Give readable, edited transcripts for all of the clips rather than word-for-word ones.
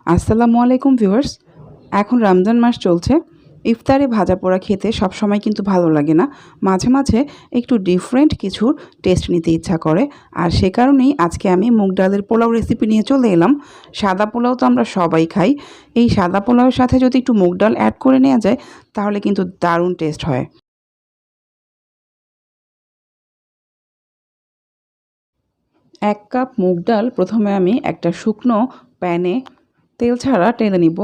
আসসালামু আলাইকুম ভিউয়ার্স। এখন রমজান মাস চলছে। ইফতারে ভাজা পোড়া খেতে সবসময় কিন্তু ভালো লাগে না। মাঝে মাঝে একটু ডিফারেন্ট কিছু টেস্ট নিতে ইচ্ছা করে। আর সে কারণেই আজকে আমি মুগ ডালের পোলাও রেসিপি নিয়ে চলে এলাম। সাদা পোলাও তো আমরা সবাই খাই। এই সাদা পোলাওয়ের সাথে যদি একটু মুগ ডাল অ্যাড করে নেওয়া যায় তাহলে কিন্তু দারুণ টেস্ট হয়। 1 কাপ মুগ ডাল প্রথমে আমি একটা শুকনো প্যানে তেল ছাড়া টেলে নিব।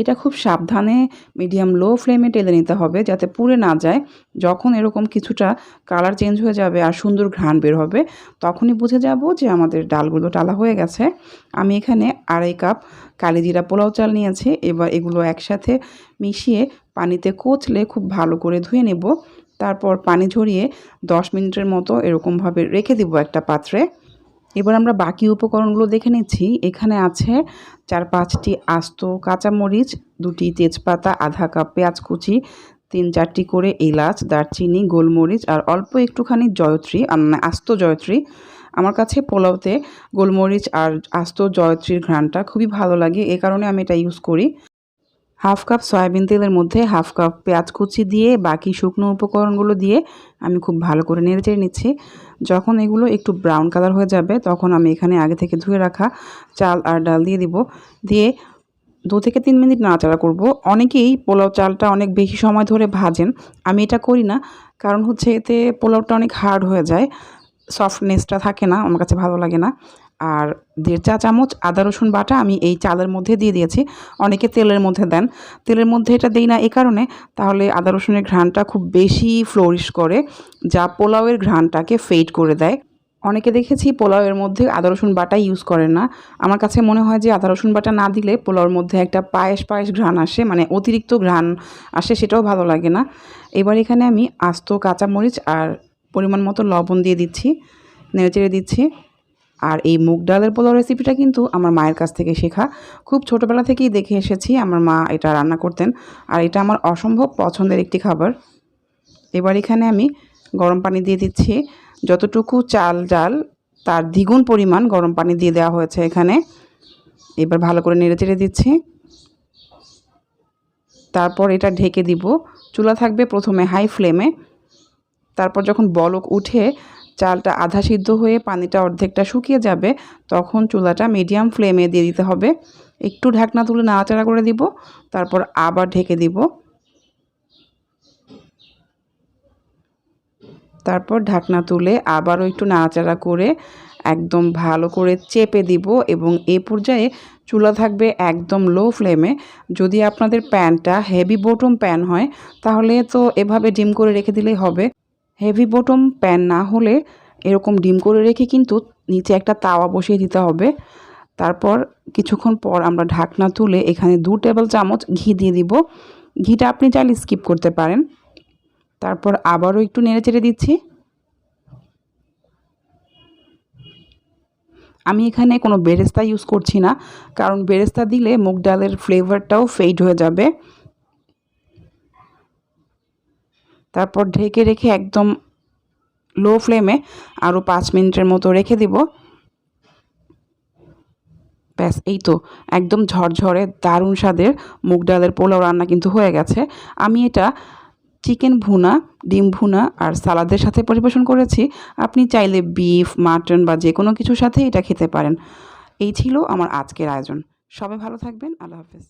এটা খুব সাবধানে মিডিয়াম লো ফ্লেমে টেলে নিতে হবে যাতে পুড়ে না যায়। যখন এরকম কিছুটা কালার চেঞ্জ হয়ে যাবে আর সুন্দর ঘ্রাণ বের হবে তখনই বুঝে যাব যে আমাদের ডালগুলো টালা হয়ে গেছে। আমি এখানে 2.5 কাপ কালিজিরা পোলাও চাল নিয়েছি। এবার এগুলো একসাথে মিশিয়ে পানিতে কচলে খুব ভালো করে ধুয়ে নেব। তারপর পানি ঝরিয়ে 10 মিনিটের মতো এরকমভাবে রেখে দিব একটা পাত্রে। এবার আমরা বাকি উপকরণগুলো দেখে নিচ্ছি। এখানে আছে 4-5টি আস্ত কাঁচামরিচ, 2টি তেজপাতা, আধা কাপ পেঁয়াজ কুচি, 3-4টি করে এলাচ, দারচিনি, গোলমরিচ আর অল্প একটুখানি জয়ত্রী, আস্ত জয়ত্রী। আমার কাছে পোলাওতে গোলমরিচ আর আস্ত জয়ত্রীর ঘ্রাণটা খুবই ভালো লাগে, এ কারণে আমি এটা ইউজ করি। 1/2 কাপ সয়াবিন তেলের মধ্যে 1/2 কাপ পেঁয়াজ কুচি দিয়ে বাকি শুকনো উপকরণগুলো দিয়ে আমি খুব ভালো করে নেড়েচেড়ে নিচ্ছি। যখন এগুলো একটু ব্রাউন কালার হয়ে যাবে তখন আমি এখানে আগে থেকে ধুয়ে রাখা চাল আর ডাল দিয়ে দিব। দিয়ে 2 থেকে 3 মিনিট নাড়াচাড়া করব। অনেকেই পোলাও চালটা অনেক বেশি সময় ধরে ভাজেন, আমি এটা করি না। কারণ হচ্ছে এতে পোলাওটা অনেক হার্ড হয়ে যায়, সফটনেসটা থাকে না, আমার কাছে ভালো লাগে না। আর 1.5 চা চামচ আদা রসুন বাটা আমি এই চালের মধ্যে দিয়ে দিয়েছি। অনেকে তেলের মধ্যে দেন, তেলের মধ্যে এটা দেই না এই কারণে, তাহলে আদা রসুনের ঘ্রাণটা খুব বেশি ফ্লোরিশ করে, যা পোলাওয়ের ঘ্রাণটাকে ফেড করে দেয়। অনেকে দেখেছি পোলাওয়ের মধ্যে আদা রসুন বাটা ইউজ করেন না। আমার কাছে মনে হয় যে আদা রসুন বাটা না দিলে পোলাওর মধ্যে একটা পায়েস পায়েস ঘ্রাণ আসে, মানে অতিরিক্ত ঘ্রাণ আসে, সেটাও ভালো লাগে না। এবার এখানে আমি আস্ত কাঁচামরিচ আর পরিমাণ মতো লবণ দিয়ে দিচ্ছি, নেড়েচেড়ে দিচ্ছি। আর এই মুগ ডালের পোলাও রেসিপিটা কিন্তু আমার মায়ের কাছ থেকে শেখা। খুব ছোটোবেলা থেকেই দেখে এসেছি আমার মা এটা রান্না করতেন, আর এটা আমার অসম্ভব পছন্দের একটি খাবার। এবার এখানে আমি গরম পানি দিয়ে দিচ্ছি। যতটুকু চাল ডাল তার দ্বিগুণ পরিমাণ গরম পানি দিয়ে দেওয়া হয়েছে এখানে। এবার ভালো করে নেড়েচেড়ে দিচ্ছি। তারপর এটা ঢেকে দিব। চুলা থাকবে প্রথমে হাই ফ্লেমে। তারপর যখন বলক উঠে চালটা আধা সিদ্ধ হয়ে পানিটা অর্ধেকটা শুকিয়ে যাবে তখন চুলাটা মিডিয়াম ফ্লেমে দিয়ে দিতে হবে। একটু ঢাকনা তুলে নাড়াচাড়া করে দিব, তারপর আবার ঢেকে দিব। তারপর ঢাকনা তুলে আবারও একটু নাড়াচাড়া করে একদম ভালো করে চেপে দিব এবং এই পর্যায়ে চুলা থাকবে একদম লো ফ্লেমে। যদি আপনাদের প্যানটা হেভি বটম প্যান হয় তাহলে তো এভাবে ডিম করে রেখে দিলেই হবে। হেভি বটম প্যান না হলে এরকম ডিম করে রেখে কিন্তু নিচে একটা তাওয়া বসিয়ে দিতে হবে। তারপর কিছুক্ষণ পর আমরা ঢাকনা তুলে এখানে 2 টেবিল চামচ ঘি দিয়ে দিব। ঘিটা আপনি চাইলে স্কিপ করতে পারেন। তারপর আবারও একটু নেড়েচেড়ে দিচ্ছি। আমি এখানে কোনো বেরেস্তা ইউজ করছি না, কারণ বেরেস্তা দিলে মুগ ডালের ফ্লেভারটাও ফেড হয়ে যাবে। তারপর ঢেকে রেখে একদম লো ফ্লেমে আরও 5 মিনিটের মতো রেখে দিব। ব্যাস, এই তো একদম ঝরঝরে দারুণ স্বাদের মুগ ডালের পোলাও রান্না কিন্তু হয়ে গেছে। আমি এটা চিকেন ভুনা, ডিম ভুনা আর সালাদের সাথে পরিবেশন করেছি। আপনি চাইলে বিফ, মাটন বা যে কোনো কিছুর সাথে এটা খেতে পারেন। এই ছিল আমার আজকের আয়োজন। সবাই ভালো থাকবেন। আল্লাহ হাফেজ।